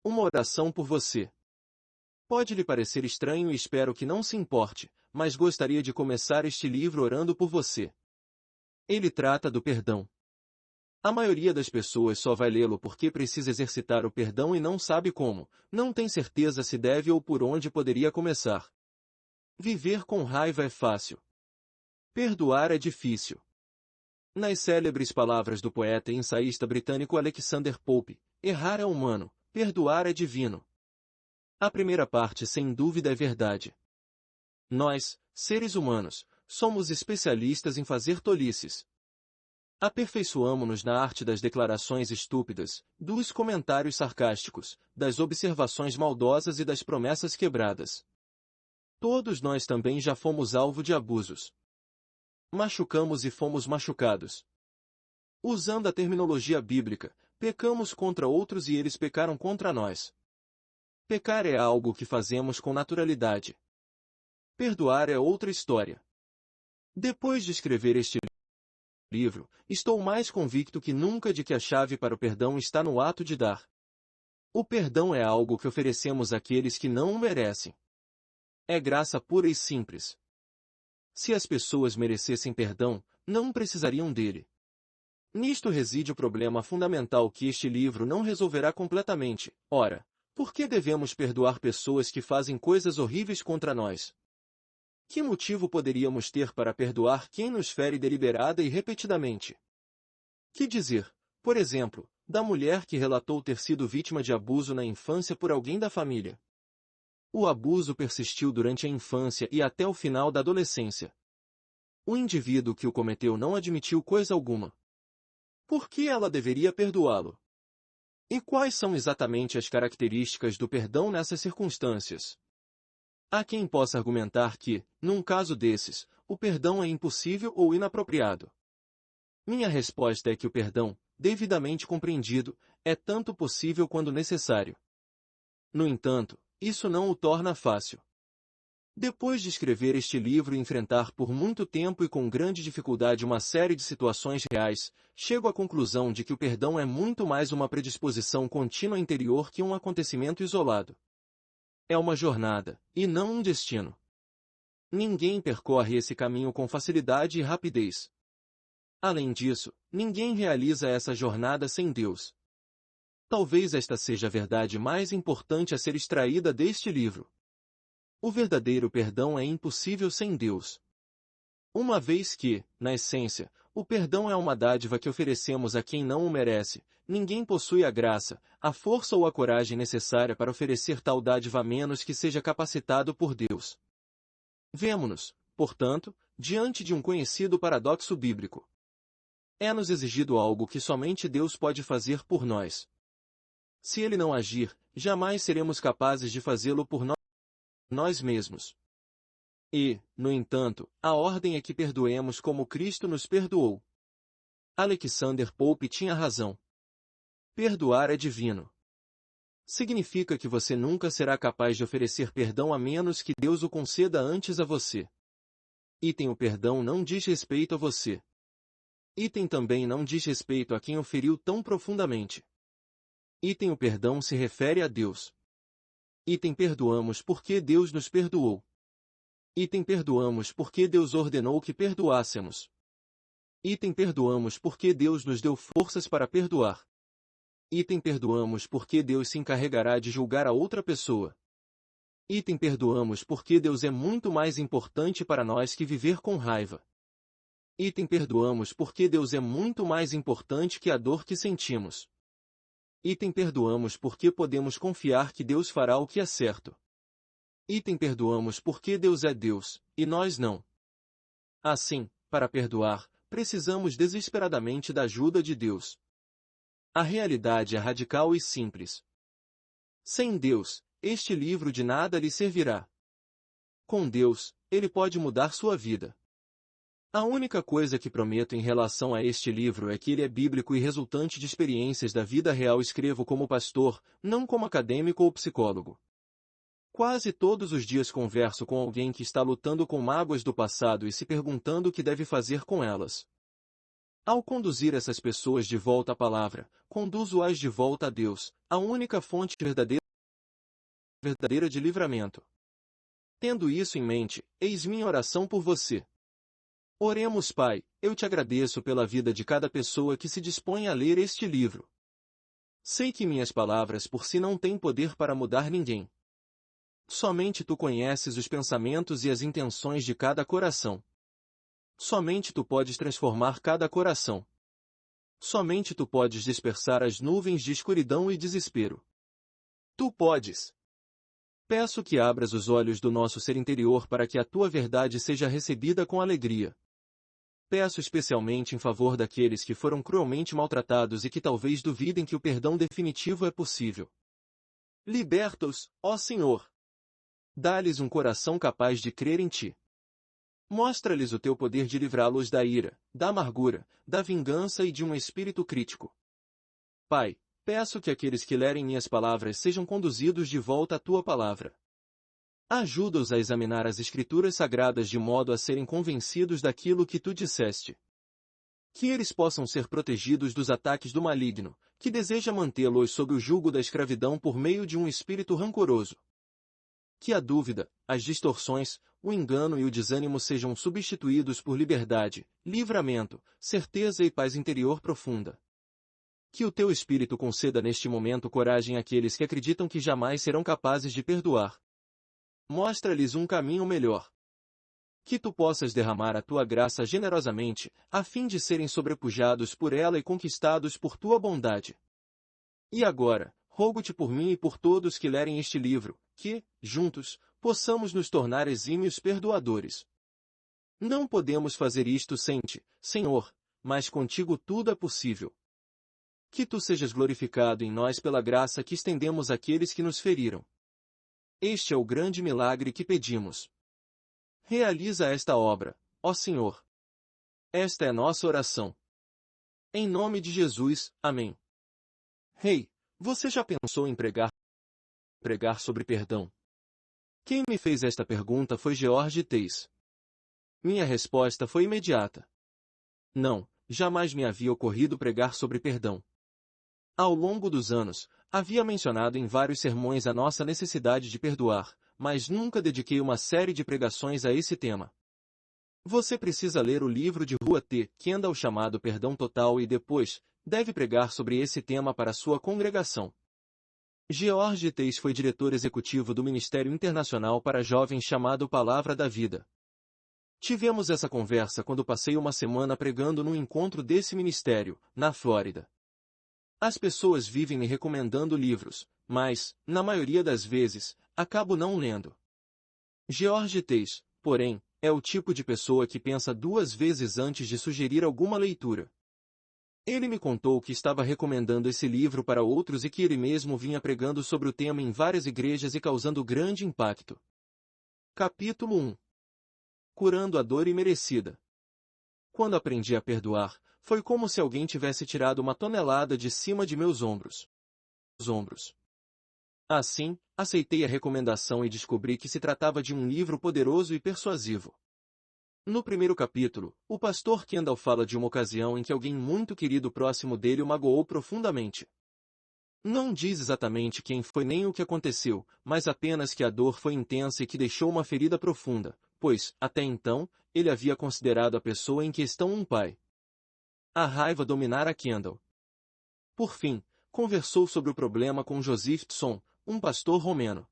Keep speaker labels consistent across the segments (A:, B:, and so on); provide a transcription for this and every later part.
A: Uma oração por você. Pode lhe parecer estranho e espero que não se importe, mas gostaria de começar este livro orando por você. Ele trata do perdão. A maioria das pessoas só vai lê-lo porque precisa exercitar o perdão e não sabe como, não tem certeza se deve ou por onde poderia começar. Viver com raiva é fácil. Perdoar é difícil. Nas célebres palavras do poeta e ensaísta britânico Alexander Pope, errar é humano, perdoar é divino. A primeira parte sem dúvida é verdade. Nós, seres humanos, somos especialistas em fazer tolices. Aperfeiçoamo-nos na arte das declarações estúpidas, dos comentários sarcásticos, das observações maldosas e das promessas quebradas. Todos nós também já fomos alvo de abusos. Machucamos e fomos machucados. Usando a terminologia bíblica, pecamos contra outros e eles pecaram contra nós. Pecar é algo que fazemos com naturalidade. Perdoar é outra história. Depois de escrever este livro, estou mais convicto que nunca de que a chave para o perdão está no ato de dar. O perdão é algo que oferecemos àqueles que não o merecem. É graça pura e simples. Se as pessoas merecessem perdão, não precisariam dele. Nisto reside o problema fundamental que este livro não resolverá completamente. Ora, por que devemos perdoar pessoas que fazem coisas horríveis contra nós? Que motivo poderíamos ter para perdoar quem nos fere deliberada e repetidamente? Que dizer, por exemplo, da mulher que relatou ter sido vítima de abuso na infância por alguém da família? O abuso persistiu durante a infância e até o final da adolescência. O indivíduo que o cometeu não admitiu coisa alguma. Por que ela deveria perdoá-lo? E quais são exatamente as características do perdão nessas circunstâncias? Há quem possa argumentar que, num caso desses, o perdão é impossível ou inapropriado. Minha resposta é que o perdão, devidamente compreendido, é tanto possível quanto necessário. No entanto, isso não o torna fácil. Depois de escrever este livro e enfrentar por muito tempo e com grande dificuldade uma série de situações reais, chego à conclusão de que o perdão é muito mais uma predisposição contínua interior que um acontecimento isolado. É uma jornada, e não um destino. Ninguém percorre esse caminho com facilidade e rapidez. Além disso, ninguém realiza essa jornada sem Deus. Talvez esta seja a verdade mais importante a ser extraída deste livro. O verdadeiro perdão é impossível sem Deus. Uma vez que, na essência, o perdão é uma dádiva que oferecemos a quem não o merece, ninguém possui a graça, a força ou a coragem necessária para oferecer tal dádiva a menos que seja capacitado por Deus. Vemo-nos, portanto, diante de um conhecido paradoxo bíblico. É-nos exigido algo que somente Deus pode fazer por nós. Se Ele não agir, jamais seremos capazes de fazê-lo por nós mesmos. E, no entanto, a ordem é que perdoemos como Cristo nos perdoou. Alexander Pope tinha razão. Perdoar é divino. Significa que você nunca será capaz de oferecer perdão a menos que Deus o conceda antes a você. Item: o perdão não diz respeito a você. Item também não diz respeito a quem o feriu tão profundamente. Item: o perdão se refere a Deus. Item: perdoamos porque Deus nos perdoou. Item: perdoamos porque Deus ordenou que perdoássemos. Item: perdoamos porque Deus nos deu forças para perdoar. Item: perdoamos porque Deus se encarregará de julgar a outra pessoa. Item: perdoamos porque Deus é muito mais importante para nós que viver com raiva. Item: perdoamos porque Deus é muito mais importante que a dor que sentimos. Item: perdoamos porque podemos confiar que Deus fará o que é certo. Item: perdoamos porque Deus é Deus, e nós não. Assim, para perdoar, precisamos desesperadamente da ajuda de Deus. A realidade é radical e simples. Sem Deus, este livro de nada lhe servirá. Com Deus, ele pode mudar sua vida. A única coisa que prometo em relação a este livro é que ele é bíblico e resultante de experiências da vida real. Escrevo como pastor, não como acadêmico ou psicólogo. Quase todos os dias converso com alguém que está lutando com mágoas do passado e se perguntando o que deve fazer com elas. Ao conduzir essas pessoas de volta à palavra, conduzo-as de volta a Deus, a única fonte verdadeira de livramento. Tendo isso em mente, eis minha oração por você. Oremos, Pai, eu te agradeço pela vida de cada pessoa que se dispõe a ler este livro. Sei que minhas palavras por si não têm poder para mudar ninguém. Somente tu conheces os pensamentos e as intenções de cada coração. Somente tu podes transformar cada coração. Somente tu podes dispersar as nuvens de escuridão e desespero. Tu podes. Peço que abras os olhos do nosso ser interior para que a tua verdade seja recebida com alegria. Peço especialmente em favor daqueles que foram cruelmente maltratados e que talvez duvidem que o perdão definitivo é possível. Liberta-os, ó Senhor. Dá-lhes um coração capaz de crer em ti. Mostra-lhes o teu poder de livrá-los da ira, da amargura, da vingança e de um espírito crítico. Pai, peço que aqueles que lerem minhas palavras sejam conduzidos de volta à tua palavra. Ajuda-os a examinar as Escrituras Sagradas de modo a serem convencidos daquilo que tu disseste. Que eles possam ser protegidos dos ataques do maligno, que deseja mantê-los sob o jugo da escravidão por meio de um espírito rancoroso. Que a dúvida, as distorções, o engano e o desânimo sejam substituídos por liberdade, livramento, certeza e paz interior profunda. Que o teu Espírito conceda neste momento coragem àqueles que acreditam que jamais serão capazes de perdoar. Mostra-lhes um caminho melhor. Que tu possas derramar a tua graça generosamente, a fim de serem sobrepujados por ela e conquistados por tua bondade. E agora, rogo-te por mim e por todos que lerem este livro, que, juntos, possamos nos tornar exímios perdoadores. Não podemos fazer isto sem ti, Senhor, mas contigo tudo é possível. Que tu sejas glorificado em nós pela graça que estendemos àqueles que nos feriram. Este é o grande milagre que pedimos. Realiza esta obra, ó Senhor. Esta é nossa oração. Em nome de Jesus, amém. Rei, você já pensou em pregar sobre perdão? Quem me fez esta pergunta foi George Tace. Minha resposta foi imediata. Não, jamais me havia ocorrido pregar sobre perdão. Ao longo dos anos, havia mencionado em vários sermões a nossa necessidade de perdoar, mas nunca dediquei uma série de pregações a esse tema. Você precisa ler o livro de Rua T. Kendall chamado Perdão Total e depois, deve pregar sobre esse tema para sua congregação. George Tace foi diretor executivo do Ministério Internacional para Jovens chamado Palavra da Vida. Tivemos essa conversa quando passei uma semana pregando num encontro desse ministério, na Flórida. As pessoas vivem me recomendando livros, mas, na maioria das vezes, acabo não lendo. George Tace, porém, é o tipo de pessoa que pensa duas vezes antes de sugerir alguma leitura. Ele me contou que estava recomendando esse livro para outros e que ele mesmo vinha pregando sobre o tema em várias igrejas e causando grande impacto. Capítulo 1. Curando a dor imerecida. Quando aprendi a perdoar, foi como se alguém tivesse tirado uma tonelada de cima de meus ombros. Assim, aceitei a recomendação e descobri que se tratava de um livro poderoso e persuasivo. No primeiro capítulo, o pastor Kendall fala de uma ocasião em que alguém muito querido próximo dele o magoou profundamente. Não diz exatamente quem foi nem o que aconteceu, mas apenas que a dor foi intensa e que deixou uma ferida profunda, pois, até então, ele havia considerado a pessoa em questão um pai. A raiva dominara Kendall. Por fim, conversou sobre o problema com Joseph Tson, um pastor romeno.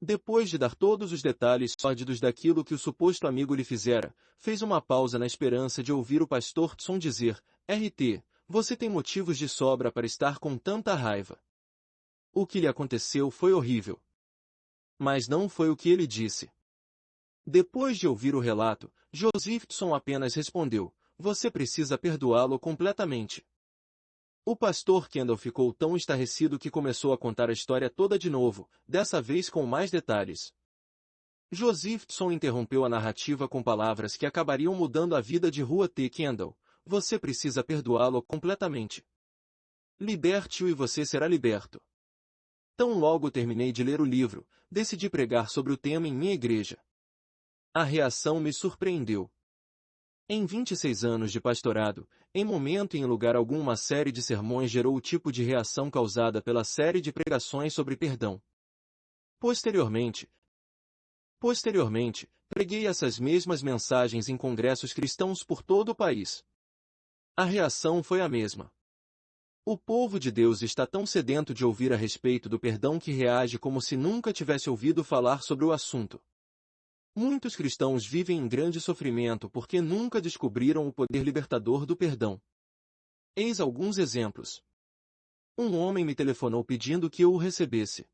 A: Depois de dar todos os detalhes sórdidos daquilo que o suposto amigo lhe fizera, fez uma pausa na esperança de ouvir o pastor Tson dizer: RT, você tem motivos de sobra para estar com tanta raiva. O que lhe aconteceu foi horrível. Mas não foi o que ele disse. Depois de ouvir o relato, Joseph Tson apenas respondeu: você precisa perdoá-lo completamente. O pastor Kendall ficou tão estarrecido que começou a contar a história toda de novo, dessa vez com mais detalhes. Joseph Tson interrompeu a narrativa com palavras que acabariam mudando a vida de Rua T. Kendall. Você precisa perdoá-lo completamente. Liberte-o e você será liberto. Tão logo terminei de ler o livro, decidi pregar sobre o tema em minha igreja. A reação me surpreendeu. Em 26 anos de pastorado, em momento e em lugar algum uma série de sermões gerou o tipo de reação causada pela série de pregações sobre perdão. Posteriormente, preguei essas mesmas mensagens em congressos cristãos por todo o país. A reação foi a mesma. O povo de Deus está tão sedento de ouvir a respeito do perdão que reage como se nunca tivesse ouvido falar sobre o assunto. Muitos cristãos vivem em grande sofrimento porque nunca descobriram o poder libertador do perdão. Eis alguns exemplos. Um homem me telefonou pedindo que eu o recebesse.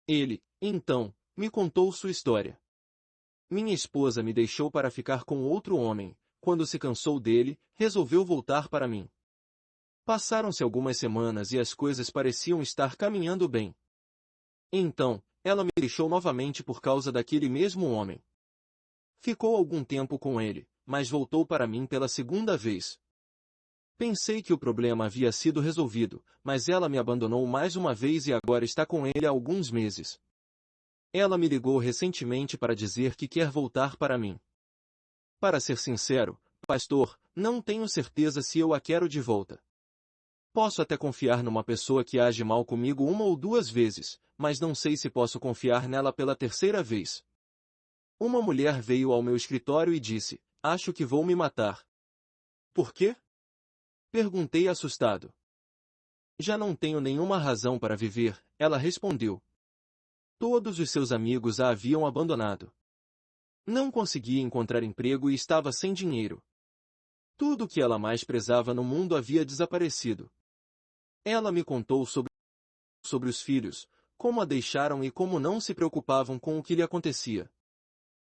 A: Ele, então, me contou sua história. Minha esposa me deixou para ficar com outro homem. Quando se cansou dele, resolveu voltar para mim. Passaram-se algumas semanas e as coisas pareciam estar caminhando bem. Então, ela me deixou novamente por causa daquele mesmo homem. Ficou algum tempo com ele, mas voltou para mim pela segunda vez. Pensei que o problema havia sido resolvido, mas ela me abandonou mais uma vez e agora está com ele há alguns meses. Ela me ligou recentemente para dizer que quer voltar para mim. Para ser sincero, pastor, não tenho certeza se eu a quero de volta. Posso até confiar numa pessoa que age mal comigo uma ou duas vezes, mas não sei se posso confiar nela pela terceira vez. Uma mulher veio ao meu escritório e disse, acho que vou me matar. Por quê? Perguntei assustado. Já não tenho nenhuma razão para viver, ela respondeu. Todos os seus amigos a haviam abandonado. Não conseguia encontrar emprego e estava sem dinheiro. Tudo o que ela mais prezava no mundo havia desaparecido. Ela me contou sobre os filhos, como a deixaram e como não se preocupavam com o que lhe acontecia.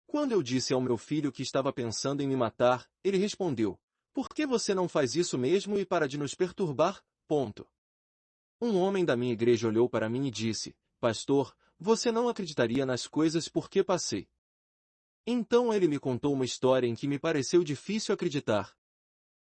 A: Quando eu disse ao meu filho que estava pensando em me matar, ele respondeu, por que você não faz isso mesmo e para de nos perturbar? Ponto. Um homem da minha igreja olhou para mim e disse, pastor, você não acreditaria nas coisas por que passei. Então ele me contou uma história em que me pareceu difícil acreditar.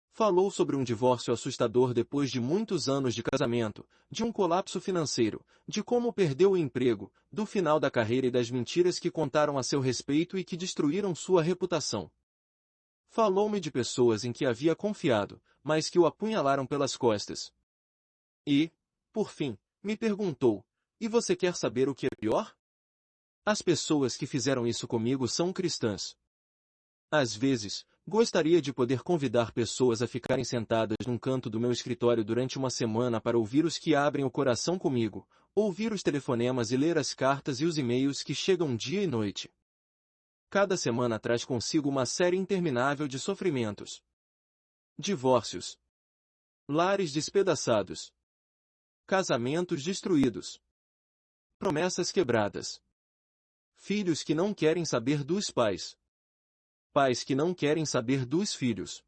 A: Falou sobre um divórcio assustador depois de muitos anos de casamento, de um colapso financeiro, de como perdeu o emprego, do final da carreira e das mentiras que contaram a seu respeito e que destruíram sua reputação. Falou-me de pessoas em que havia confiado, mas que o apunhalaram pelas costas. E, por fim, me perguntou, e você quer saber o que é pior? As pessoas que fizeram isso comigo são cristãs. Às vezes, gostaria de poder convidar pessoas a ficarem sentadas num canto do meu escritório durante uma semana para ouvir os que abrem o coração comigo, ouvir os telefonemas e ler as cartas e os e-mails que chegam dia e noite. Cada semana traz consigo uma série interminável de sofrimentos. Divórcios. Lares despedaçados. Casamentos destruídos. Promessas quebradas. Filhos que não querem saber dos pais. Pais que não querem saber dos filhos.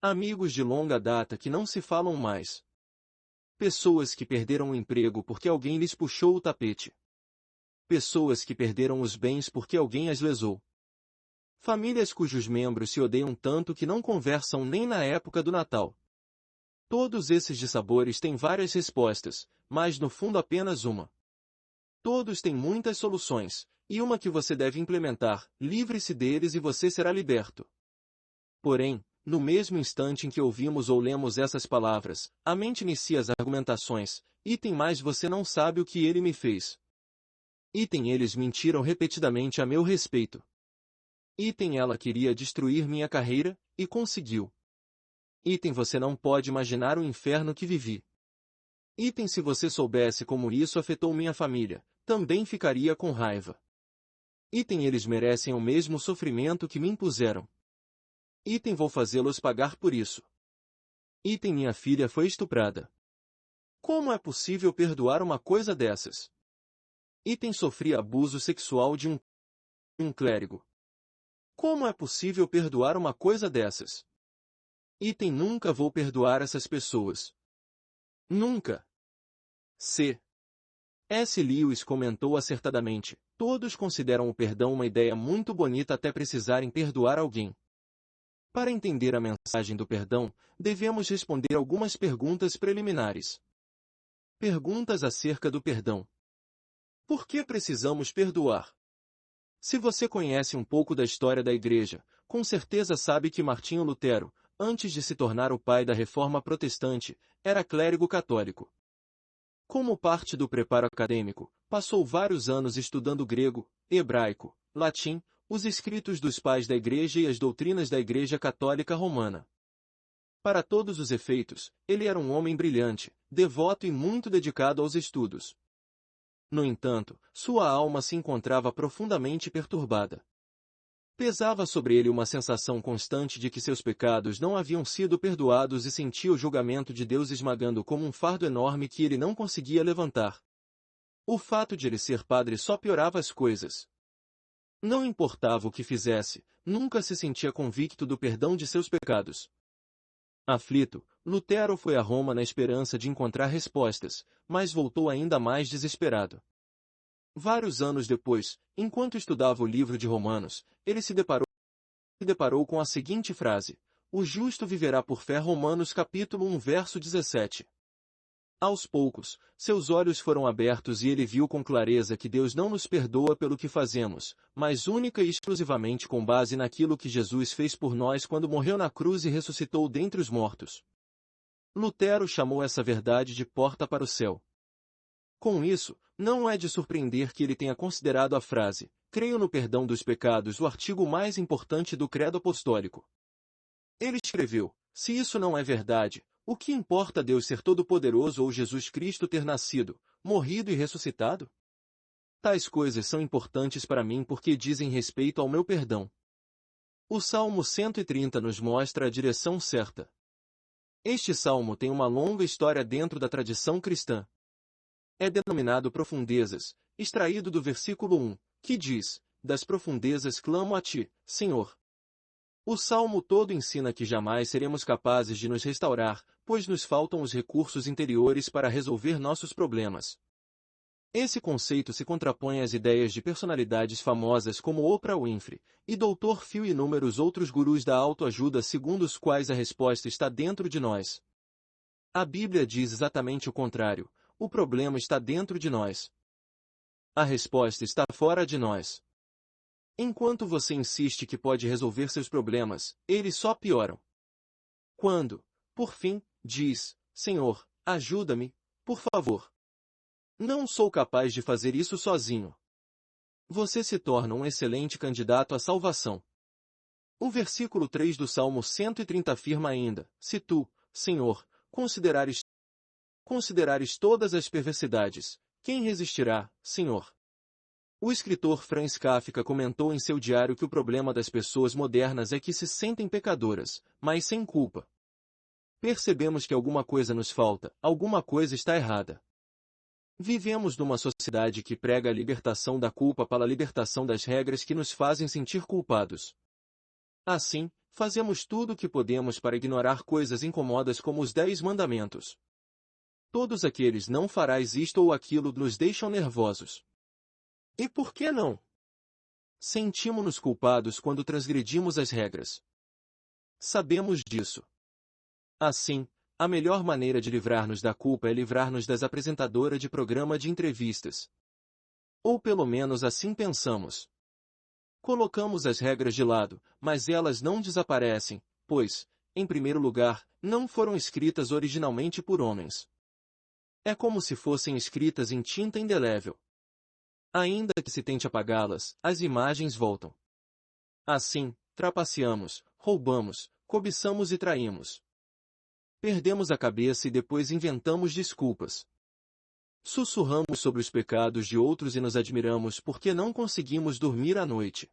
A: Amigos de longa data que não se falam mais. Pessoas que perderam o emprego porque alguém lhes puxou o tapete. Pessoas que perderam os bens porque alguém as lesou. Famílias cujos membros se odeiam tanto que não conversam nem na época do Natal. Todos esses dissabores têm várias respostas, mas no fundo apenas uma. Todos têm muitas soluções, e uma que você deve implementar, livre-se deles e você será liberto. Porém, no mesmo instante em que ouvimos ou lemos essas palavras, a mente inicia as argumentações, item mais você não sabe o que ele me fez. Item eles mentiram repetidamente a meu respeito. Item ela queria destruir minha carreira, e conseguiu. Item você não pode imaginar o inferno que vivi. Item se você soubesse como isso afetou minha família, também ficaria com raiva. Item eles merecem o mesmo sofrimento que me impuseram. Item vou fazê-los pagar por isso. Item minha filha foi estuprada. Como é possível perdoar uma coisa dessas? Item sofri abuso sexual de um clérigo. Como é possível perdoar uma coisa dessas? Item nunca vou perdoar essas pessoas. Nunca. C. S. Lewis comentou acertadamente, todos consideram o perdão uma ideia muito bonita até precisarem perdoar alguém. Para entender a mensagem do perdão, devemos responder algumas perguntas preliminares. Perguntas acerca do perdão. Por que precisamos perdoar? Se você conhece um pouco da história da Igreja, com certeza sabe que Martinho Lutero, antes de se tornar o pai da Reforma Protestante, era clérigo católico. Como parte do preparo acadêmico, passou vários anos estudando grego, hebraico, latim, os escritos dos pais da Igreja e as doutrinas da Igreja Católica Romana. Para todos os efeitos, ele era um homem brilhante, devoto e muito dedicado aos estudos. No entanto, sua alma se encontrava profundamente perturbada. Pesava sobre ele uma sensação constante de que seus pecados não haviam sido perdoados e sentia o julgamento de Deus esmagando como um fardo enorme que ele não conseguia levantar. O fato de ele ser padre só piorava as coisas. Não importava o que fizesse, nunca se sentia convicto do perdão de seus pecados. Aflito, Lutero foi a Roma na esperança de encontrar respostas, mas voltou ainda mais desesperado. Vários anos depois, enquanto estudava o livro de Romanos, ele se deparou com a seguinte frase: "O justo viverá por fé". Romanos capítulo 1 verso 17. Aos poucos, seus olhos foram abertos e ele viu com clareza que Deus não nos perdoa pelo que fazemos, mas única e exclusivamente com base naquilo que Jesus fez por nós quando morreu na cruz e ressuscitou dentre os mortos. Lutero chamou essa verdade de porta para o céu. Com isso, não é de surpreender que ele tenha considerado a frase, "creio no perdão dos pecados", o artigo mais importante do credo apostólico. Ele escreveu: "Se isso não é verdade, o que importa Deus ser todo-poderoso ou Jesus Cristo ter nascido, morrido e ressuscitado? Tais coisas são importantes para mim porque dizem respeito ao meu perdão." O Salmo 130 nos mostra a direção certa. Este salmo tem uma longa história dentro da tradição cristã. É denominado Profundezas, extraído do versículo 1, que diz: "Das profundezas clamo a ti, Senhor." O salmo todo ensina que jamais seremos capazes de nos restaurar, pois nos faltam os recursos interiores para resolver nossos problemas. Esse conceito se contrapõe às ideias de personalidades famosas como Oprah Winfrey e Dr. Phil e inúmeros outros gurus da autoajuda segundo os quais a resposta está dentro de nós. A Bíblia diz exatamente o contrário: o problema está dentro de nós. A resposta está fora de nós. Enquanto você insiste que pode resolver seus problemas, eles só pioram. Quando, por fim, diz: "Senhor, ajuda-me, por favor. Não sou capaz de fazer isso sozinho." Você se torna um excelente candidato à salvação. O versículo 3 do Salmo 130 afirma ainda: "Se tu, Senhor, considerares todas as perversidades, quem resistirá, Senhor?" O escritor Franz Kafka comentou em seu diário que o problema das pessoas modernas é que se sentem pecadoras, mas sem culpa. Percebemos que alguma coisa nos falta, alguma coisa está errada. Vivemos numa sociedade que prega a libertação da culpa para a libertação das regras que nos fazem sentir culpados. Assim, fazemos tudo o que podemos para ignorar coisas incômodas como os 10 mandamentos. Todos aqueles "não farás isto ou aquilo" nos deixam nervosos. E por que não? Sentimos-nos culpados quando transgredimos as regras. Sabemos disso. Assim, a melhor maneira de livrar-nos da culpa é livrar-nos das apresentadoras de programa de entrevistas. Ou pelo menos assim pensamos. Colocamos as regras de lado, mas elas não desaparecem, pois, em primeiro lugar, não foram escritas originalmente por homens. É como se fossem escritas em tinta indelével. Ainda que se tente apagá-las, as imagens voltam. Assim, trapaceamos, roubamos, cobiçamos e traímos. Perdemos a cabeça e depois inventamos desculpas. Sussurramos sobre os pecados de outros e nos admiramos porque não conseguimos dormir à noite.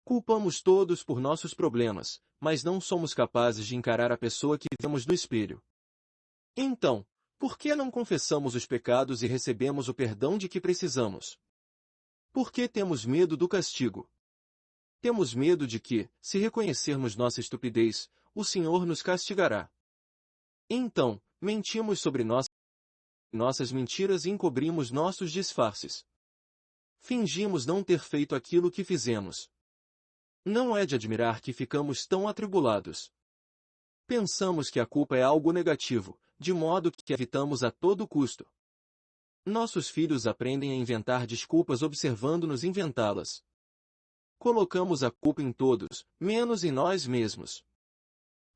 A: Culpamos todos por nossos problemas, mas não somos capazes de encarar a pessoa que vemos no espelho. Então, por que não confessamos os pecados e recebemos o perdão de que precisamos? Por que temos medo do castigo? Temos medo de que, se reconhecermos nossa estupidez, o Senhor nos castigará. Então, mentimos sobre nossas mentiras e encobrimos nossos disfarces. Fingimos não ter feito aquilo que fizemos. Não é de admirar que ficamos tão atribulados. Pensamos que a culpa é algo negativo, de modo que evitamos a todo custo. Nossos filhos aprendem a inventar desculpas observando-nos inventá-las. Colocamos a culpa em todos, menos em nós mesmos.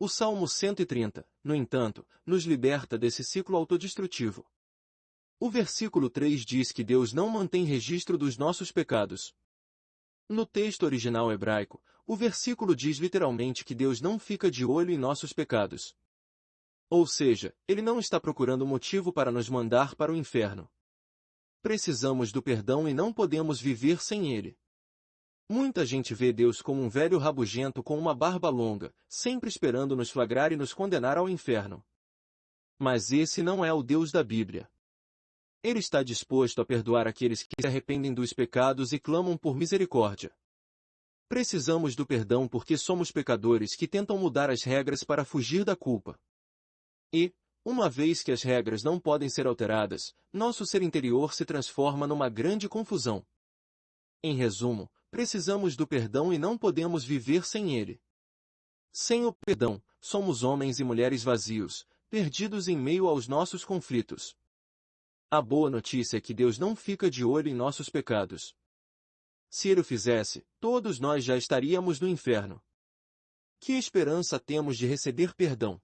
A: O Salmo 130, no entanto, nos liberta desse ciclo autodestrutivo. O versículo 3 diz que Deus não mantém registro dos nossos pecados. No texto original hebraico, o versículo diz literalmente que Deus não fica de olho em nossos pecados. Ou seja, Ele não está procurando motivo para nos mandar para o inferno. Precisamos do perdão e não podemos viver sem ele. Muita gente vê Deus como um velho rabugento com uma barba longa, sempre esperando nos flagrar e nos condenar ao inferno. Mas esse não é o Deus da Bíblia. Ele está disposto a perdoar aqueles que se arrependem dos pecados e clamam por misericórdia. Precisamos do perdão porque somos pecadores que tentam mudar as regras para fugir da culpa. E, uma vez que as regras não podem ser alteradas, nosso ser interior se transforma numa grande confusão. Em resumo, precisamos do perdão e não podemos viver sem ele. Sem o perdão, somos homens e mulheres vazios, perdidos em meio aos nossos conflitos. A boa notícia é que Deus não fica de olho em nossos pecados. Se ele o fizesse, todos nós já estaríamos no inferno. Que esperança temos de receber perdão?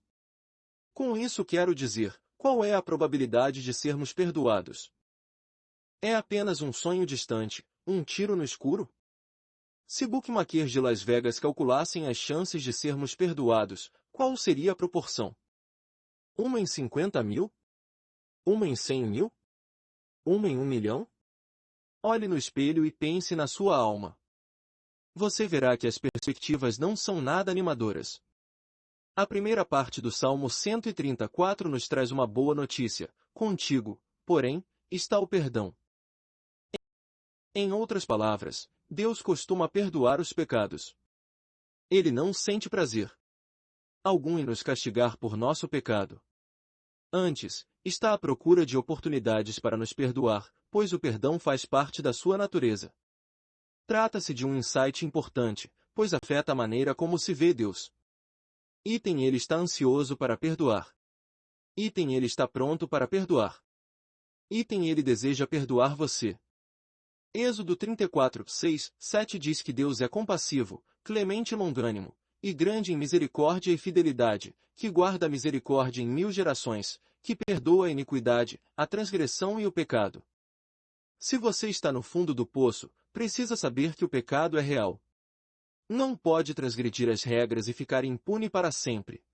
A: Com isso quero dizer, qual é a probabilidade de sermos perdoados? É apenas um sonho distante, um tiro no escuro? Se bookmakers de Las Vegas calculassem as chances de sermos perdoados, qual seria a proporção? 1 em 50.000? 1 em 100.000? 1 em 1 milhão? Olhe no espelho e pense na sua alma. Você verá que as perspectivas não são nada animadoras. A primeira parte do Salmo 134 nos traz uma boa notícia. Contigo, porém, está o perdão. Em outras palavras, Deus costuma perdoar os pecados. Ele não sente prazer algum em nos castigar por nosso pecado. Antes, está à procura de oportunidades para nos perdoar, pois o perdão faz parte da sua natureza. Trata-se de um insight importante, pois afeta a maneira como se vê Deus. Item ele está ansioso para perdoar. Item ele está pronto para perdoar. Item ele deseja perdoar você. Êxodo 34, 6, 7 diz que Deus é compassivo, clemente e longânimo, e grande em misericórdia e fidelidade, que guarda a misericórdia em 1000 gerações, que perdoa a iniquidade, a transgressão e o pecado. Se você está no fundo do poço, precisa saber que o pecado é real. Não pode transgredir as regras e ficar impune para sempre.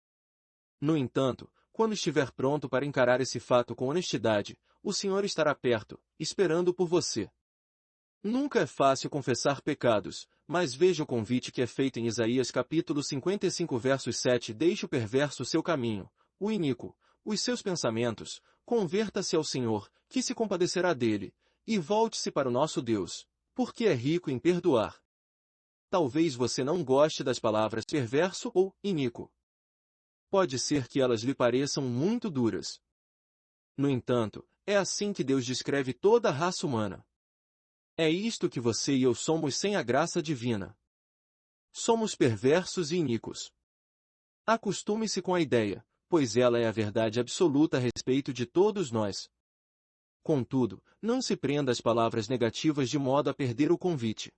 A: No entanto, quando estiver pronto para encarar esse fato com honestidade, o Senhor estará perto, esperando por você. Nunca é fácil confessar pecados, mas veja o convite que é feito em Isaías capítulo 55 versos 7: Deixe o perverso seu caminho, o iníquo, os seus pensamentos, converta-se ao Senhor, que se compadecerá dele, e volte-se para o nosso Deus, porque é rico em perdoar. Talvez você não goste das palavras perverso ou iníquo. Pode ser que elas lhe pareçam muito duras. No entanto, é assim que Deus descreve toda a raça humana. É isto que você e eu somos sem a graça divina. Somos perversos e iníquos. Acostume-se com a ideia, pois ela é a verdade absoluta a respeito de todos nós. Contudo, não se prenda às palavras negativas de modo a perder o convite.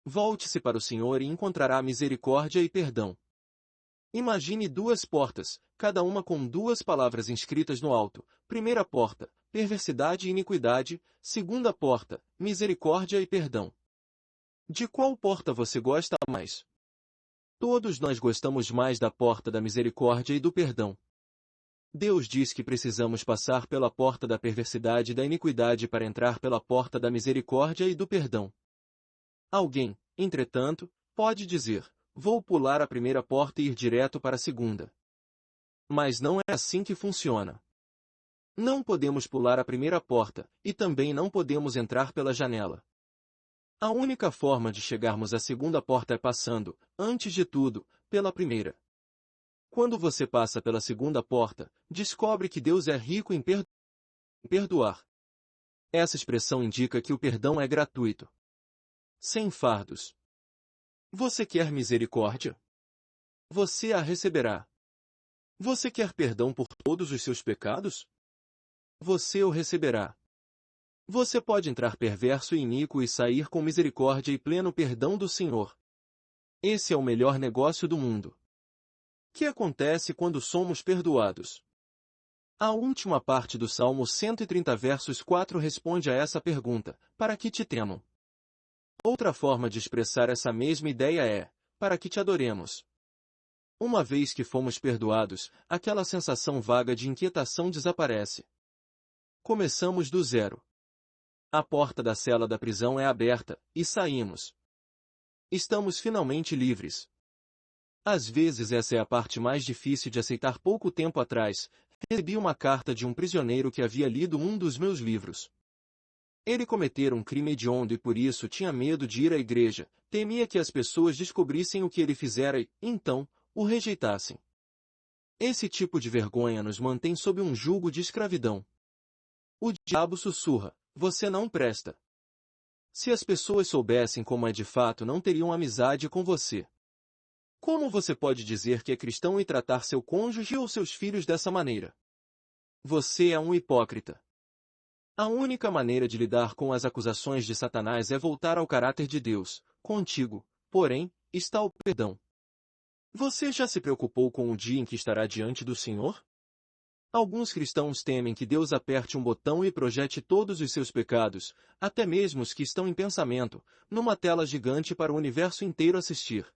A: Volte-se para o Senhor e encontrará misericórdia e perdão. Imagine duas portas, cada uma com duas palavras inscritas no alto. Primeira porta, perversidade e iniquidade. Segunda porta, misericórdia e perdão. De qual porta você gosta mais? Todos nós gostamos mais da porta da misericórdia e do perdão. Deus diz que precisamos passar pela porta da perversidade e da iniquidade para entrar pela porta da misericórdia e do perdão. Alguém, entretanto, pode dizer: vou pular a primeira porta e ir direto para a segunda. Mas não é assim que funciona. Não podemos pular a primeira porta, e também não podemos entrar pela janela. A única forma de chegarmos à segunda porta é passando, antes de tudo, pela primeira. Quando você passa pela segunda porta, descobre que Deus é rico em perdoar. Essa expressão indica que o perdão é gratuito. Sem fardos. Você quer misericórdia? Você a receberá. Você quer perdão por todos os seus pecados? Você o receberá. Você pode entrar perverso e iníquo e sair com misericórdia e pleno perdão do Senhor. Esse é o melhor negócio do mundo. O que acontece quando somos perdoados? A última parte do Salmo 130 versos 4 responde a essa pergunta: para que te temam? Outra forma de expressar essa mesma ideia é: para que te adoremos. Uma vez que fomos perdoados, aquela sensação vaga de inquietação desaparece. Começamos do zero. A porta da cela da prisão é aberta, e saímos. Estamos finalmente livres. Às vezes essa é a parte mais difícil de aceitar. Pouco tempo atrás, recebi uma carta de um prisioneiro que havia lido um dos meus livros. Ele cometera um crime hediondo e por isso tinha medo de ir à igreja, temia que as pessoas descobrissem o que ele fizera e, então, o rejeitassem. Esse tipo de vergonha nos mantém sob um jugo de escravidão. O diabo sussurra: você não presta. Se as pessoas soubessem como é de fato, não teriam amizade com você. Como você pode dizer que é cristão e tratar seu cônjuge ou seus filhos dessa maneira? Você é um hipócrita. A única maneira de lidar com as acusações de Satanás é voltar ao caráter de Deus. Contigo, porém, está o perdão. Você já se preocupou com o dia em que estará diante do Senhor? Alguns cristãos temem que Deus aperte um botão e projete todos os seus pecados, até mesmo os que estão em pensamento, numa tela gigante para o universo inteiro assistir.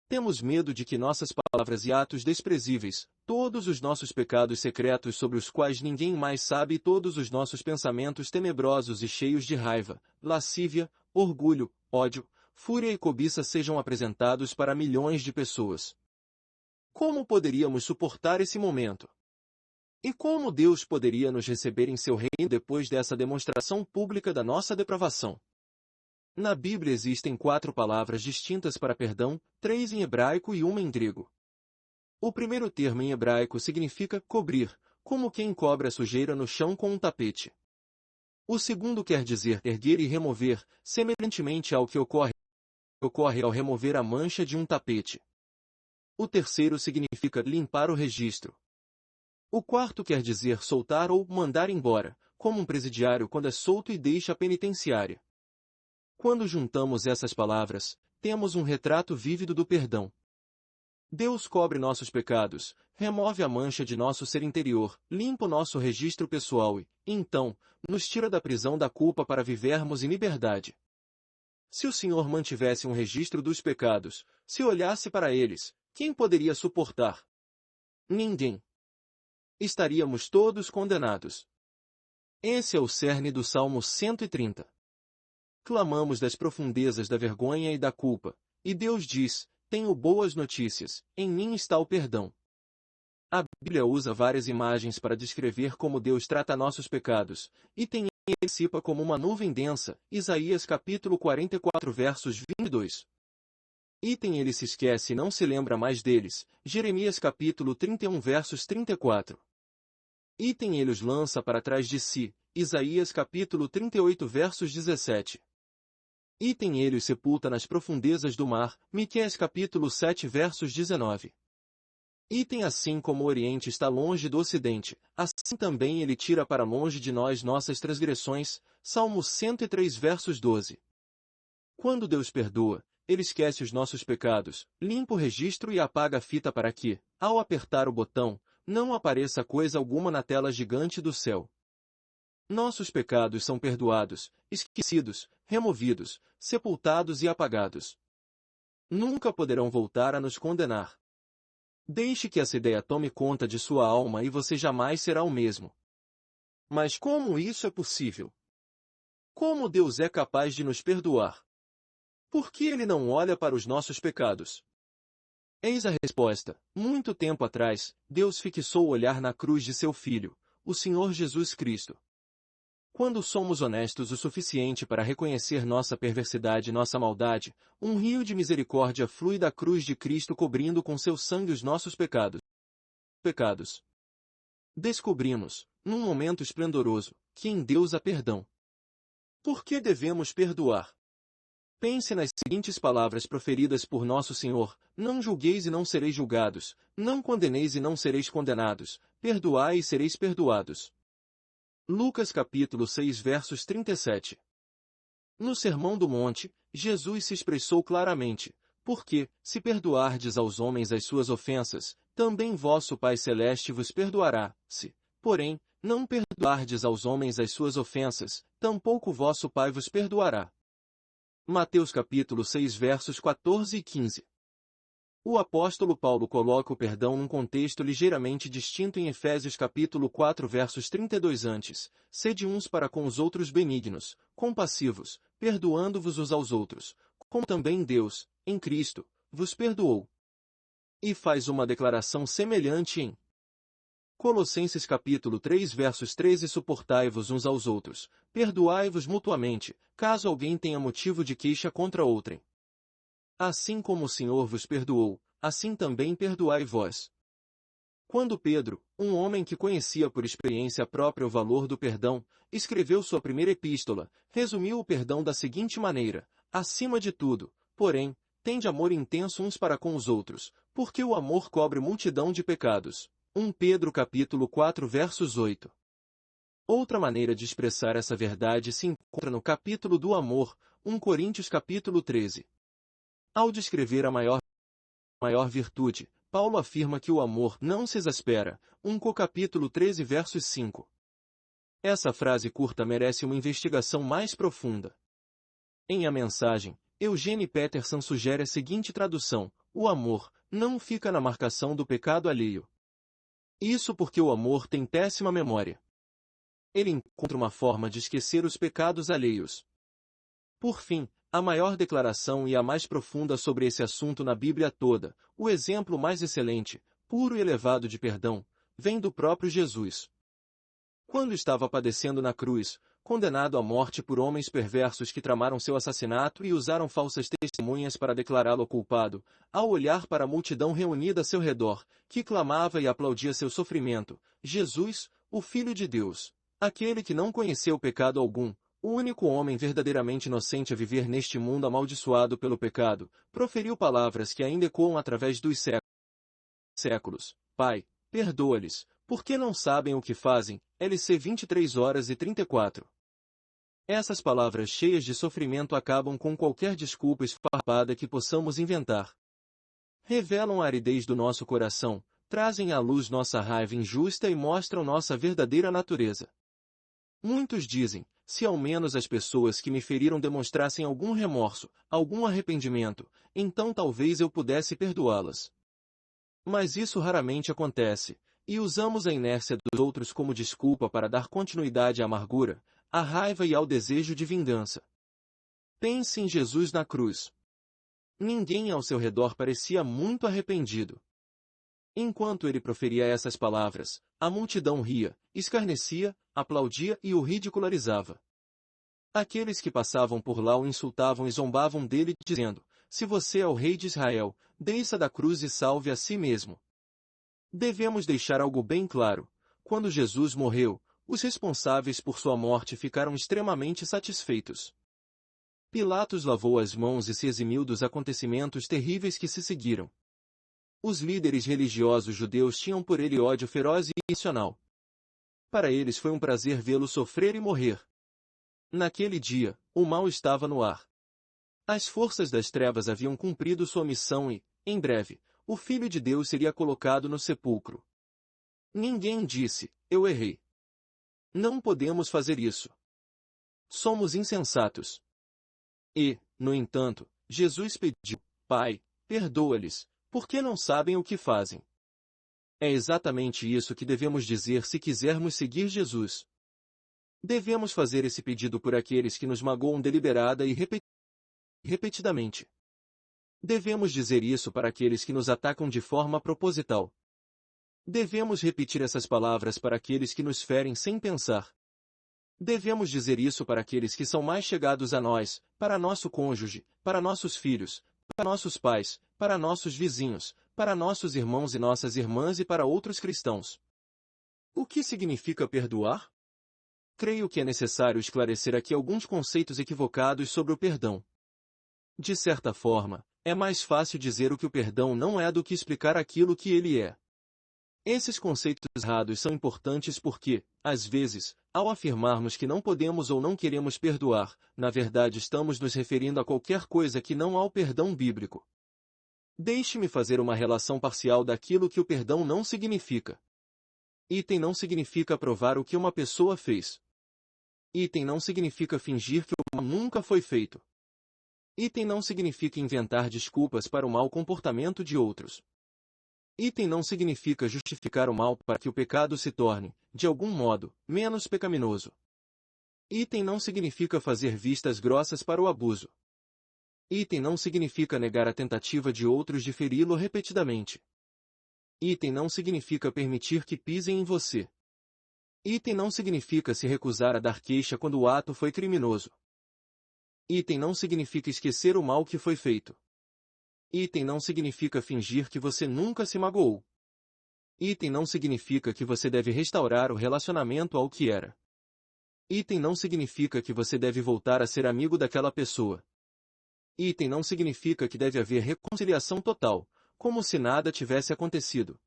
A: Temos medo de que nossas palavras e atos desprezíveis, todos os nossos pecados secretos sobre os quais ninguém mais sabe e todos os nossos pensamentos tenebrosos e cheios de raiva, lascívia, orgulho, ódio, fúria e cobiça sejam apresentados para milhões de pessoas. Como poderíamos suportar esse momento? E como Deus poderia nos receber em seu reino depois dessa demonstração pública da nossa depravação? Na Bíblia existem 4 palavras distintas para perdão, 3 em hebraico e 1 em grego. O primeiro termo em hebraico significa cobrir, como quem cobre a sujeira no chão com um tapete. O segundo quer dizer erguer e remover, semelhantemente ao que ocorre ao remover a mancha de um tapete. O terceiro significa limpar o registro. O quarto quer dizer soltar ou mandar embora, como um presidiário quando é solto e deixa a penitenciária. Quando juntamos essas palavras, temos um retrato vívido do perdão. Deus cobre nossos pecados, remove a mancha de nosso ser interior, limpa o nosso registro pessoal e, então, nos tira da prisão da culpa para vivermos em liberdade. Se o Senhor mantivesse um registro dos pecados, se olhasse para eles, quem poderia suportar? Ninguém. Estaríamos todos condenados. Esse é o cerne do Salmo 130. Clamamos das profundezas da vergonha e da culpa, e Deus diz: tenho boas notícias, em mim está o perdão. A Bíblia usa várias imagens para descrever como Deus trata nossos pecados, e tem ele dissipa como uma nuvem densa, Isaías capítulo 44 versos 22. Item ele se esquece e não se lembra mais deles, Jeremias capítulo 31 versos 34. Item ele os lança para trás de si, Isaías capítulo 38 versos 17. Item ele os sepulta nas profundezas do mar, Miqueias capítulo 7 versos 19. Item assim como o Oriente está longe do Ocidente, assim também ele tira para longe de nós nossas transgressões, Salmo 103 versos 12. Quando Deus perdoa, ele esquece os nossos pecados, limpa o registro e apaga a fita para que, ao apertar o botão, não apareça coisa alguma na tela gigante do céu. Nossos pecados são perdoados, esquecidos, removidos, sepultados e apagados. Nunca poderão voltar a nos condenar. Deixe que essa ideia tome conta de sua alma e você jamais será o mesmo. Mas como isso é possível? Como Deus é capaz de nos perdoar? Por que Ele não olha para os nossos pecados? Eis a resposta. Muito tempo atrás, Deus fixou o olhar na cruz de seu Filho, o Senhor Jesus Cristo. Quando somos honestos o suficiente para reconhecer nossa perversidade e nossa maldade, um rio de misericórdia flui da cruz de Cristo cobrindo com seu sangue os nossos pecados. Descobrimos, num momento esplendoroso, que em Deus há perdão. Por que devemos perdoar? Pense nas seguintes palavras proferidas por nosso Senhor: não julgueis e não sereis julgados, não condeneis e não sereis condenados, perdoai e sereis perdoados. Lucas capítulo 6 versos 37. No Sermão do Monte, Jesus se expressou claramente, porque, se perdoardes aos homens as suas ofensas, também vosso Pai Celeste vos perdoará. Se, porém, não perdoardes aos homens as suas ofensas, tampouco vosso Pai vos perdoará. Mateus capítulo 6 versos 14 e 15. O apóstolo Paulo coloca o perdão num contexto ligeiramente distinto em Efésios capítulo 4 versos 32 antes, sede uns para com os outros benignos, compassivos, perdoando-vos uns aos outros, como também Deus, em Cristo, vos perdoou. E faz uma declaração semelhante em Colossenses capítulo 3 versos 13 suportai-vos uns aos outros, perdoai-vos mutuamente, caso alguém tenha motivo de queixa contra outrem. Assim como o Senhor vos perdoou, assim também perdoai vós. Quando Pedro, um homem que conhecia por experiência própria o valor do perdão, escreveu sua primeira epístola, resumiu o perdão da seguinte maneira: acima de tudo, porém, tende amor intenso uns para com os outros, porque o amor cobre multidão de pecados. 1 Pedro capítulo 4 versos 8. Outra maneira de expressar essa verdade se encontra no capítulo do amor, 1 Coríntios capítulo 13. Ao descrever a maior virtude, Paulo afirma que o amor não se exaspera, 1 capítulo 13 versos 5. Essa frase curta merece uma investigação mais profunda. Em A Mensagem, Eugene Peterson sugere a seguinte tradução: o amor não fica na marcação do pecado alheio. Isso porque o amor tem péssima memória. Ele encontra uma forma de esquecer os pecados alheios. Por fim, a maior declaração e a mais profunda sobre esse assunto na Bíblia toda, o exemplo mais excelente, puro e elevado de perdão, vem do próprio Jesus. Quando estava padecendo na cruz, condenado à morte por homens perversos que tramaram seu assassinato e usaram falsas testemunhas para declará-lo culpado, ao olhar para a multidão reunida a seu redor, que clamava e aplaudia seu sofrimento, Jesus, o Filho de Deus, aquele que não conheceu pecado algum, o único homem verdadeiramente inocente a viver neste mundo amaldiçoado pelo pecado, proferiu palavras que ainda ecoam através dos séculos. Pai, perdoa-lhes, porque não sabem o que fazem. LC 23 horas e 34. Essas palavras cheias de sofrimento acabam com qualquer desculpa esfarrapada que possamos inventar. Revelam a aridez do nosso coração, trazem à luz nossa raiva injusta e mostram nossa verdadeira natureza. Muitos dizem, se ao menos as pessoas que me feriram demonstrassem algum remorso, algum arrependimento, então talvez eu pudesse perdoá-las. Mas isso raramente acontece, e usamos a inércia dos outros como desculpa para dar continuidade à amargura, à raiva e ao desejo de vingança. Pense em Jesus na cruz. Ninguém ao seu redor parecia muito arrependido. Enquanto ele proferia essas palavras, a multidão ria, escarnecia, aplaudia e o ridicularizava. Aqueles que passavam por lá o insultavam e zombavam dele, dizendo: se você é o rei de Israel, desça da cruz e salve a si mesmo. Devemos deixar algo bem claro: quando Jesus morreu, os responsáveis por sua morte ficaram extremamente satisfeitos. Pilatos lavou as mãos e se eximiu dos acontecimentos terríveis que se seguiram. Os líderes religiosos judeus tinham por ele ódio feroz e irracional. Para eles foi um prazer vê-lo sofrer e morrer. Naquele dia, o mal estava no ar. As forças das trevas haviam cumprido sua missão e, em breve, o Filho de Deus seria colocado no sepulcro. Ninguém disse: eu errei. Não podemos fazer isso. Somos insensatos. E, no entanto, Jesus pediu: Pai, perdoa-lhes, porque não sabem o que fazem. É exatamente isso que devemos dizer se quisermos seguir Jesus. Devemos fazer esse pedido por aqueles que nos magoam deliberada e repetidamente. Devemos dizer isso para aqueles que nos atacam de forma proposital. Devemos repetir essas palavras para aqueles que nos ferem sem pensar. Devemos dizer isso para aqueles que são mais chegados a nós, para nosso cônjuge, para nossos filhos, para nossos pais, para nossos vizinhos, para nossos irmãos e nossas irmãs e para outros cristãos. O que significa perdoar? Creio que é necessário esclarecer aqui alguns conceitos equivocados sobre o perdão. De certa forma, é mais fácil dizer o que o perdão não é do que explicar aquilo que ele é. Esses conceitos errados são importantes porque, às vezes, Ao afirmarmos que não podemos ou não queremos perdoar, na verdade estamos nos referindo a qualquer coisa que não ao perdão bíblico. Deixe-me fazer uma relação parcial daquilo que o perdão não significa. Item não significa provar o que uma pessoa fez. Item não significa fingir que o mal nunca foi feito. Item não significa inventar desculpas para o mau comportamento de outros. Item não significa justificar o mal para que o pecado se torne, de algum modo, menos pecaminoso. Item não significa fazer vistas grossas para o abuso. Item não significa negar a tentativa de outros de feri-lo repetidamente. Item não significa permitir que pisem em você. Item não significa se recusar a dar queixa quando o ato foi criminoso. Item não significa esquecer o mal que foi feito. Item não significa fingir que você nunca se magoou. Item não significa que você deve restaurar o relacionamento ao que era. Item não significa que você deve voltar a ser amigo daquela pessoa. Item não significa que deve haver reconciliação total, como se nada tivesse acontecido.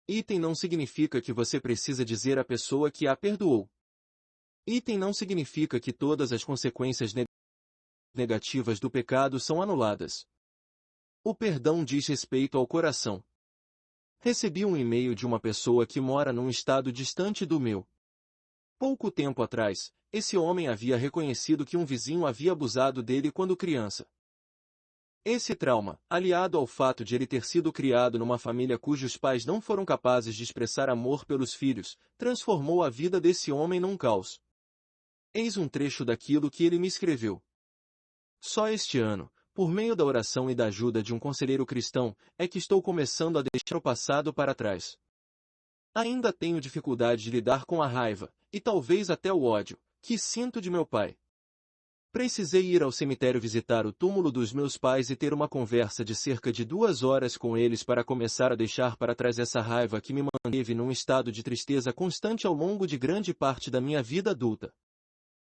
A: Item não significa que você precisa dizer à pessoa que a perdoou. Item não significa que todas as consequências negativas do pecado são anuladas. O perdão diz respeito ao coração. Recebi um e-mail de uma pessoa que mora num estado distante do meu. Pouco tempo atrás, esse homem havia reconhecido que um vizinho havia abusado dele quando criança. Esse trauma, aliado ao fato de ele ter sido criado numa família cujos pais não foram capazes de expressar amor pelos filhos, transformou a vida desse homem num caos. Eis um trecho daquilo que ele me escreveu. Só este ano, por meio da oração e da ajuda de um conselheiro cristão, é que estou começando a deixar o passado para trás. Ainda tenho dificuldade de lidar com a raiva, e talvez até o ódio, que sinto de meu pai. Precisei ir ao cemitério visitar o túmulo dos meus pais e ter uma conversa de cerca de 2 horas com eles para começar a deixar para trás essa raiva que me manteve num estado de tristeza constante ao longo de grande parte da minha vida adulta.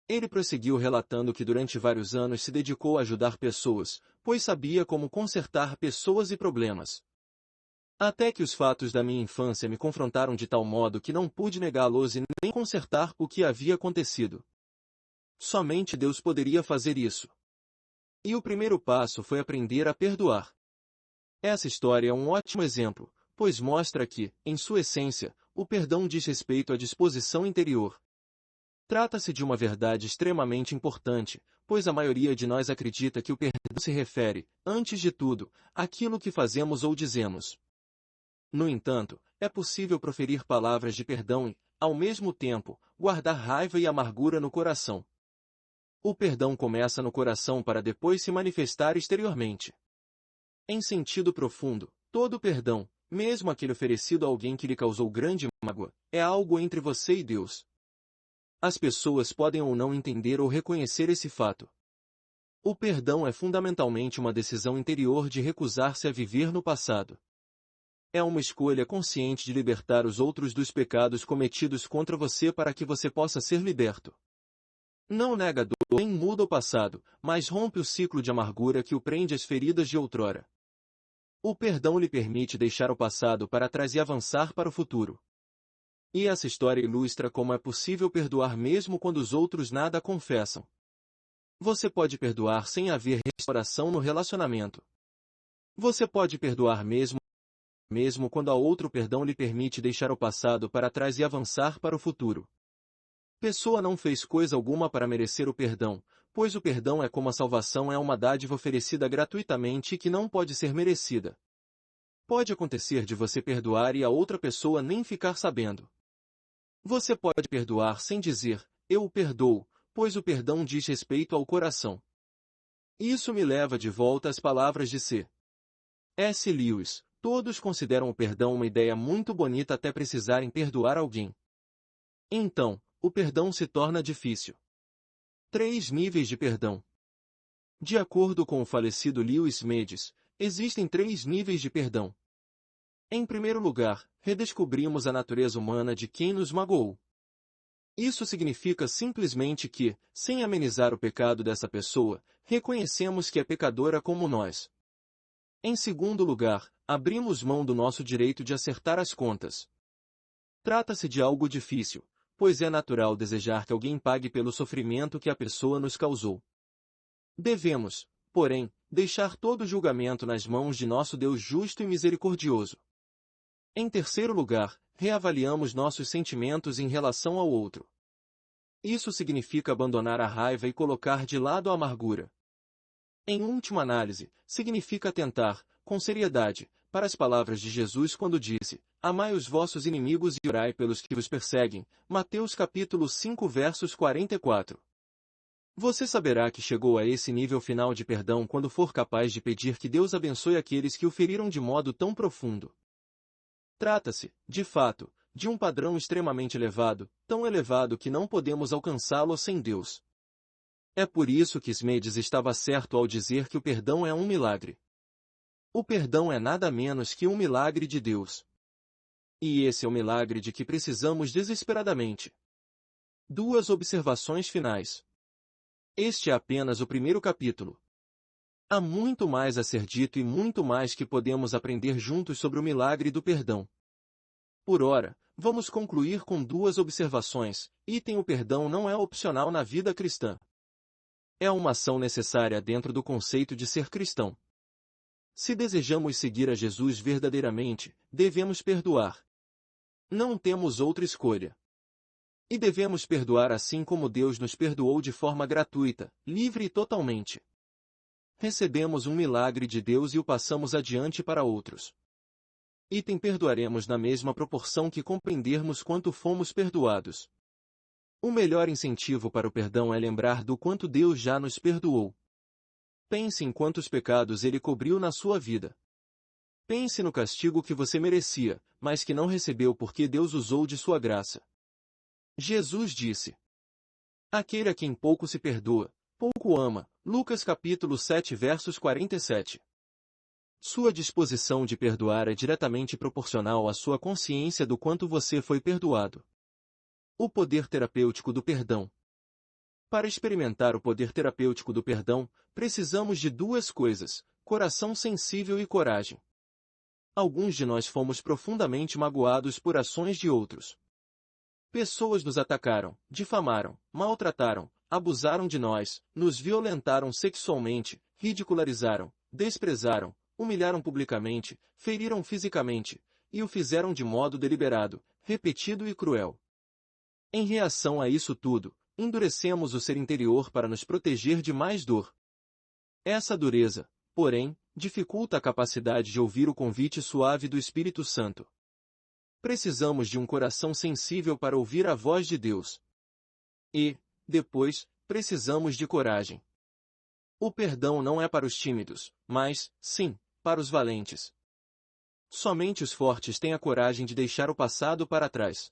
A: Ele prosseguiu relatando que durante vários anos se dedicou a ajudar pessoas, pois sabia como consertar pessoas e problemas. Até que os fatos da minha infância me confrontaram de tal modo que não pude negá-los e nem consertar o que havia acontecido. Somente Deus poderia fazer isso. E o primeiro passo foi aprender a perdoar. Essa história é um ótimo exemplo, pois mostra que, em sua essência, o perdão diz respeito à disposição interior. Trata-se de uma verdade extremamente importante, pois a maioria de nós acredita que o perdão se refere, antes de tudo, àquilo que fazemos ou dizemos. No entanto, é possível proferir palavras de perdão e, ao mesmo tempo, guardar raiva e amargura no coração. O perdão começa no coração para depois se manifestar exteriormente. Em sentido profundo, todo perdão, mesmo aquele oferecido a alguém que lhe causou grande mágoa, é algo entre você e Deus. As pessoas podem ou não entender ou reconhecer esse fato. O perdão é fundamentalmente uma decisão interior de recusar-se a viver no passado. É uma escolha consciente de libertar os outros dos pecados cometidos contra você para que você possa ser liberto. Não nega a dor nem muda o passado, mas rompe o ciclo de amargura que o prende às feridas de outrora. O perdão lhe permite deixar o passado para trás e avançar para o futuro. E essa história ilustra como é possível perdoar mesmo quando os outros nada confessam. Você pode perdoar sem haver restauração no relacionamento. Você pode perdoar mesmo quando a outro perdão lhe permite deixar o passado para trás e avançar para o futuro. Pessoa não fez coisa alguma para merecer o perdão, pois o perdão é como a salvação é uma dádiva oferecida gratuitamente e que não pode ser merecida. Pode acontecer de você perdoar e a outra pessoa nem ficar sabendo. Você pode perdoar sem dizer, eu o perdoo, pois o perdão diz respeito ao coração. Isso me leva de volta às palavras de C.S. Lewis. Todos consideram o perdão uma ideia muito bonita até precisarem perdoar alguém. Então, o perdão se torna difícil. 3 níveis de perdão. De acordo com o falecido Lewis Medes, existem 3 níveis de perdão. Em primeiro lugar, redescobrimos a natureza humana de quem nos magoou. Isso significa simplesmente que, sem amenizar o pecado dessa pessoa, reconhecemos que é pecadora como nós. Em segundo lugar, abrimos mão do nosso direito de acertar as contas. Trata-se de algo difícil, pois é natural desejar que alguém pague pelo sofrimento que a pessoa nos causou. Devemos, porém, deixar todo o julgamento nas mãos de nosso Deus justo e misericordioso. Em terceiro lugar, reavaliamos nossos sentimentos em relação ao outro. Isso significa abandonar a raiva e colocar de lado a amargura. Em última análise, significa atentar, com seriedade, para as palavras de Jesus quando disse: Amai os vossos inimigos e orai pelos que vos perseguem. Mateus capítulo 5 versos 44. Você saberá que chegou a esse nível final de perdão quando for capaz de pedir que Deus abençoe aqueles que o feriram de modo tão profundo. Trata-se, de fato, de um padrão extremamente elevado, tão elevado que não podemos alcançá-lo sem Deus. É por isso que Smedes estava certo ao dizer que o perdão é um milagre. O perdão é nada menos que um milagre de Deus. E esse é o milagre de que precisamos desesperadamente. Duas observações finais. Este é apenas o primeiro capítulo. Há muito mais a ser dito e muito mais que podemos aprender juntos sobre o milagre do perdão. Por ora, vamos concluir com duas observações. Item: o perdão não é opcional na vida cristã. É uma ação necessária dentro do conceito de ser cristão. Se desejamos seguir a Jesus verdadeiramente, devemos perdoar. Não temos outra escolha. E devemos perdoar assim como Deus nos perdoou de forma gratuita, livre e totalmente. Recebemos um milagre de Deus e o passamos adiante para outros. Item: perdoaremos na mesma proporção que compreendermos quanto fomos perdoados. O melhor incentivo para o perdão é lembrar do quanto Deus já nos perdoou. Pense em quantos pecados Ele cobriu na sua vida. Pense no castigo que você merecia, mas que não recebeu porque Deus usou de sua graça. Jesus disse: Aquele a quem pouco se perdoa, pouco ama. Lucas capítulo 7 versos 47. Sua disposição de perdoar é diretamente proporcional à sua consciência do quanto você foi perdoado. O poder terapêutico do perdão. Para experimentar o poder terapêutico do perdão, precisamos de duas coisas: coração sensível e coragem. Alguns de nós fomos profundamente magoados por ações de outros. Pessoas nos atacaram, difamaram, maltrataram, abusaram de nós, nos violentaram sexualmente, ridicularizaram, desprezaram, humilharam publicamente, feriram fisicamente, e o fizeram de modo deliberado, repetido e cruel. Em reação a isso tudo, endurecemos o ser interior para nos proteger de mais dor. Essa dureza, porém, dificulta a capacidade de ouvir o convite suave do Espírito Santo. Precisamos de um coração sensível para ouvir a voz de Deus. E, depois, precisamos de coragem. O perdão não é para os tímidos, mas, sim, para os valentes. Somente os fortes têm a coragem de deixar o passado para trás.